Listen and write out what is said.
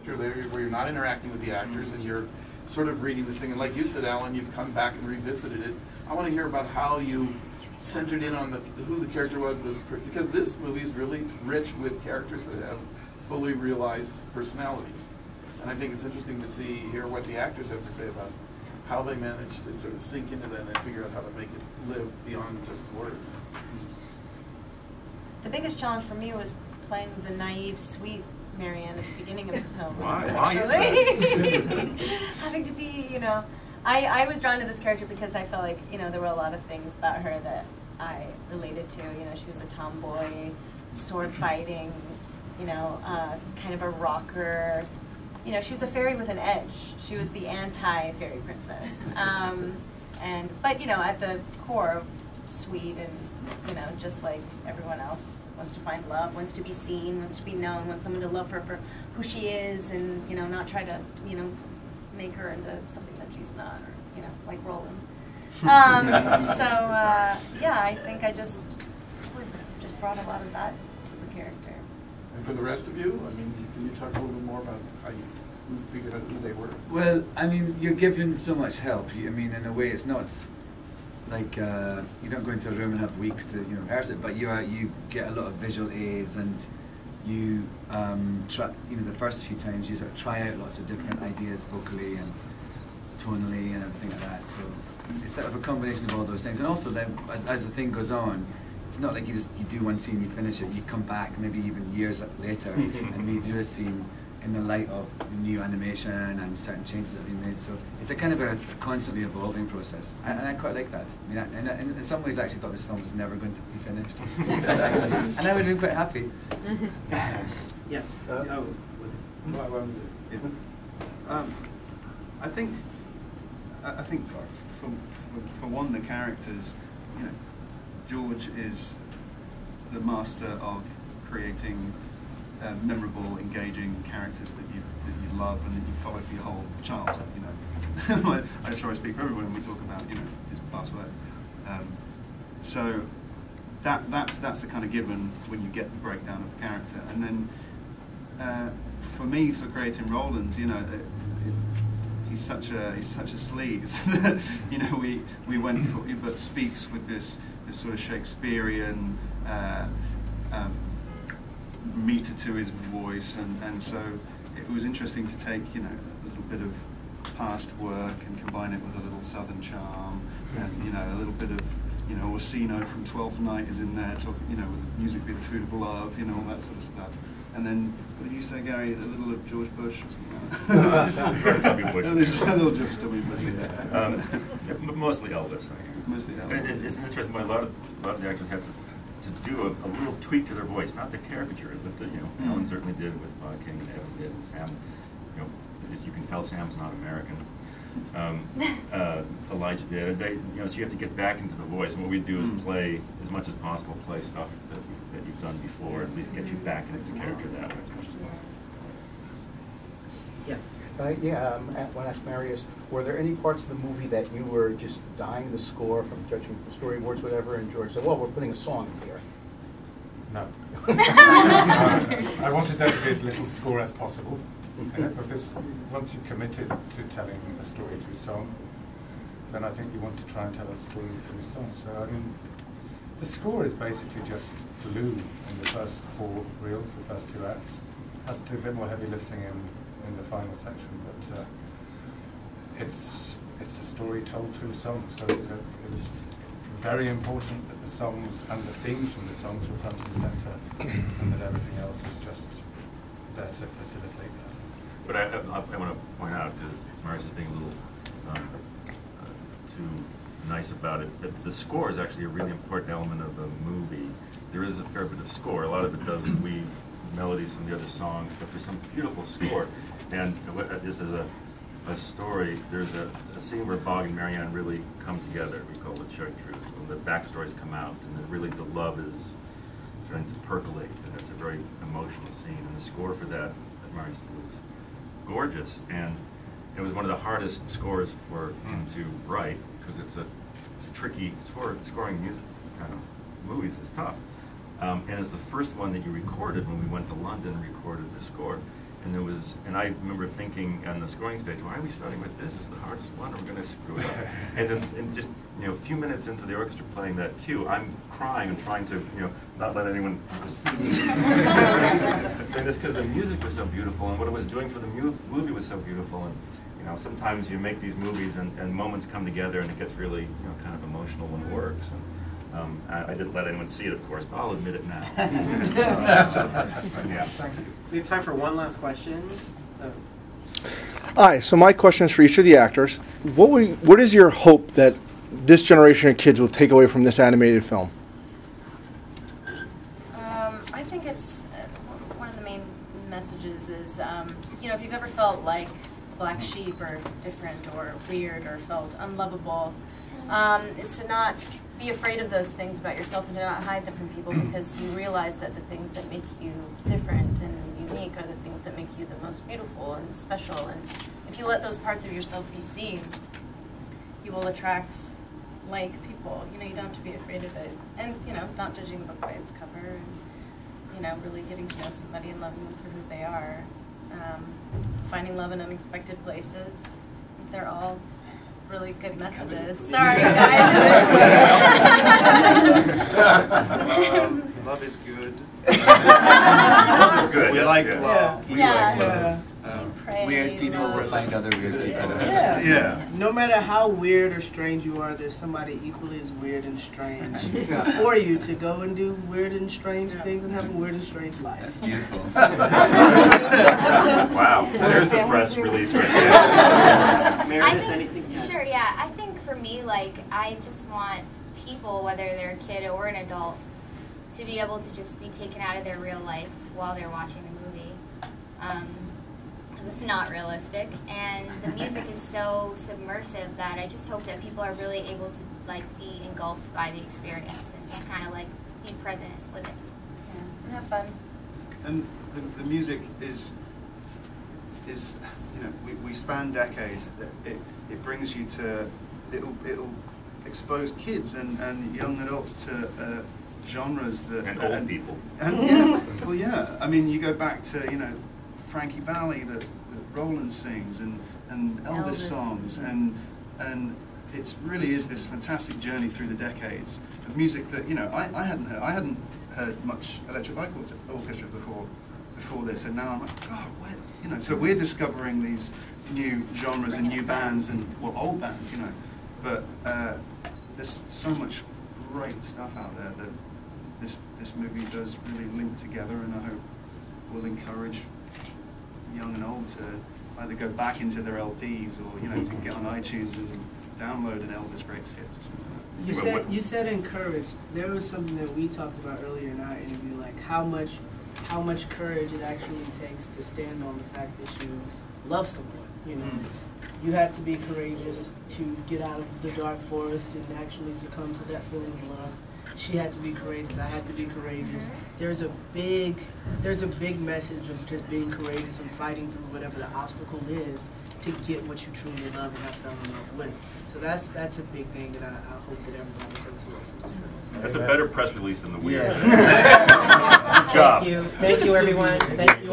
character there, where you're not interacting with the actors and you're sort of reading this thing. And like you said, Alan, you've come back and revisited it. I want to hear about how you centered in on who the character was, because this movie is really rich with characters that have fully realized personalities. And I think it's interesting to hear what the actors have to say about how they managed to sort of sink into that and figure out how to make it live beyond just words. The biggest challenge for me was playing the naive, sweet Marianne at the beginning of the film. Why is that? Having to be, you know, I was drawn to this character because I felt like, you know, there were a lot of things about her that I related to. You know, she was a tomboy, sword fighting, you know, kind of a rocker. You know, she was a fairy with an edge. She was the anti-fairy princess. But, you know, at the core, sweet and, you know, just like everyone else, wants to find love, wants to be seen, wants to be known, wants someone to love her for who she is and, you know, not try to, you know, make her into something that she's not, or, you know, like Roland. Yeah, I think I just brought a lot of that to the character. And for the rest of you, I mean, can you talk a little bit more about how you figured out who they were? Well, I mean, you're given so much help. I mean, in a way, it's not like you don't go into a room and have weeks to rehearse it, but you get a lot of visual aids, and you try. You know, the first few times you sort of try out lots of different ideas vocally and tonally and everything like that. So it's sort of a combination of all those things, and also then as the thing goes on, it's not like you do one scene, you finish it, you come back maybe even years later and redo a scene in the light of the new animation and certain changes that have been made. So it's a kind of a constantly evolving process, and I quite like that. I mean, and in some ways I actually thought this film was never going to be finished, and I would have been quite happy. Yes. I think for one, the characters, you know, George is the master of creating memorable, engaging characters that you love and that you follow for your whole childhood. You know, I'm sure I speak for everyone when we talk about his past work. So that's a kind of given when you get the breakdown of the character. And then for me, for creating Roland, he's such a sleaze that we went for, but speaks with this sort of Shakespearean meter to his voice, and so it was interesting to take a little bit of past work and combine it with a little southern charm, and a little bit of Orsino from Twelfth Night is in there, talking with music be the food of love, all that sort of stuff. And then, what did you say, Gary? A little of George Bush or something? George W. Bush. A little George W. Bush. Yeah. Mostly Elvis. Mostly Elvis. It's interesting. A lot of the actors have to do a little tweak to their voice, not the caricature, but Alan certainly did with Bob King, and Evan did, and Sam. If you can tell, Sam's not American. Elijah did. So you have to get back into the voice, and what we do is play as much as possible, play stuff that you've done before, at least get you back into the character that way. Yes. I want to ask Marius, were there any parts of the movie that you were just dying to score from judging the storyboards, whatever, and George said, well, we're putting a song in here? No. I wanted there to be as little score as possible, because once you've committed to telling a story through song, then I think you want to try and tell a story through song. So, I mean, the score is basically just glue in the first 4 reels, the first 2 acts. Has to do a bit more heavy lifting in the final section, but it's a story told through song. So it was very important that the songs and the themes from the songs were front and centre, and that everything else was just there to facilitate that. But I want to point out, because Marius is being a little too nice about it, that the score is actually a really important element of the movie. There is a fair bit of score. A lot of it does weave melodies from the other songs, but there's some beautiful score. And this is a story. There's a scene where Bog and Marianne really come together. We call it chartreuse. The backstories come out, and then really the love is starting to percolate, and it's a very emotional scene. And the score for that Marius was gorgeous, and it was one of the hardest scores for him to write, because it's a tricky scoring music kind of movies is tough. And it's the first one that you recorded when we went to London and recorded the score. and I remember thinking on the scoring stage, why are we starting with this? It's the hardest one, or we're going to screw it up. And then, just a few minutes into the orchestra playing that cue, I'm crying and trying to not let anyone just this, because the music was so beautiful, and what it was doing for the movie was so beautiful. And sometimes you make these movies and moments come together, and it gets really kind of emotional when it works. And, I didn't let anyone see it, of course, but I'll admit it now. Yeah. We have time for one last question. Hi, so my question is for each of the actors. What is your hope that this generation of kids will take away from this animated film? I think it's one of the main messages is, if you've ever felt like black sheep or different or weird or felt unlovable, is to not be afraid of those things about yourself and to not hide them from people, because you realize that the things that make you different and unique are the things that make you the most beautiful and special. And if you let those parts of yourself be seen, you will attract like people. You don't have to be afraid of it. And not judging the book by its cover, and really getting to know somebody and loving them for who they are. Finding love in unexpected places. They're all really good messages. Sorry, guys. Love is good. Love is good. We Yes, like good. love. We Yeah. like love. Pray, Weird people will love. find other weird people. Yeah. No matter how weird or strange you are, there's somebody equally as weird and strange for you to go and do weird and strange things and have a weird and strange life. That's beautiful. Wow. There's the press release right there. Meredith, anything? Sure, yeah. I think for me, I just want people, whether they're a kid or an adult, to be able to just be taken out of their real life while they're watching a movie. Because it's not realistic, and the music is so submersive that I just hope that people are really able to be engulfed by the experience and just kind of be present with it. Yeah. Have fun. And the music is we span decades. It brings you to it'll expose kids and young adults to genres that And old people. And I mean, you go back to Frankie Valli that Roland sings and Elvis songs and it really is this fantastic journey through the decades of music that I hadn't heard much electric light orchestra before this, and now I'm like, God, so we're discovering these new genres and new bands and old bands, but there's so much great stuff out there that this movie does really link together, and I hope will encourage young and old to either go back into their LPs or to get on iTunes and download an Elvis Greatest Hits or something like that. You said encourage. There was something that we talked about earlier in our interview, how much courage it actually takes to stand on the fact that you love someone. You had to be courageous to get out of the dark forest and actually succumb to that feeling of love. She had to be courageous. I had to be courageous. There's a big message of just being courageous and fighting through whatever the obstacle is to get what you truly love and have fell in love with. So that's a big thing that I hope that everybody takes away from this film. That's a better press release than the weird. Yes. Good job. Thank you, everyone. Thank you.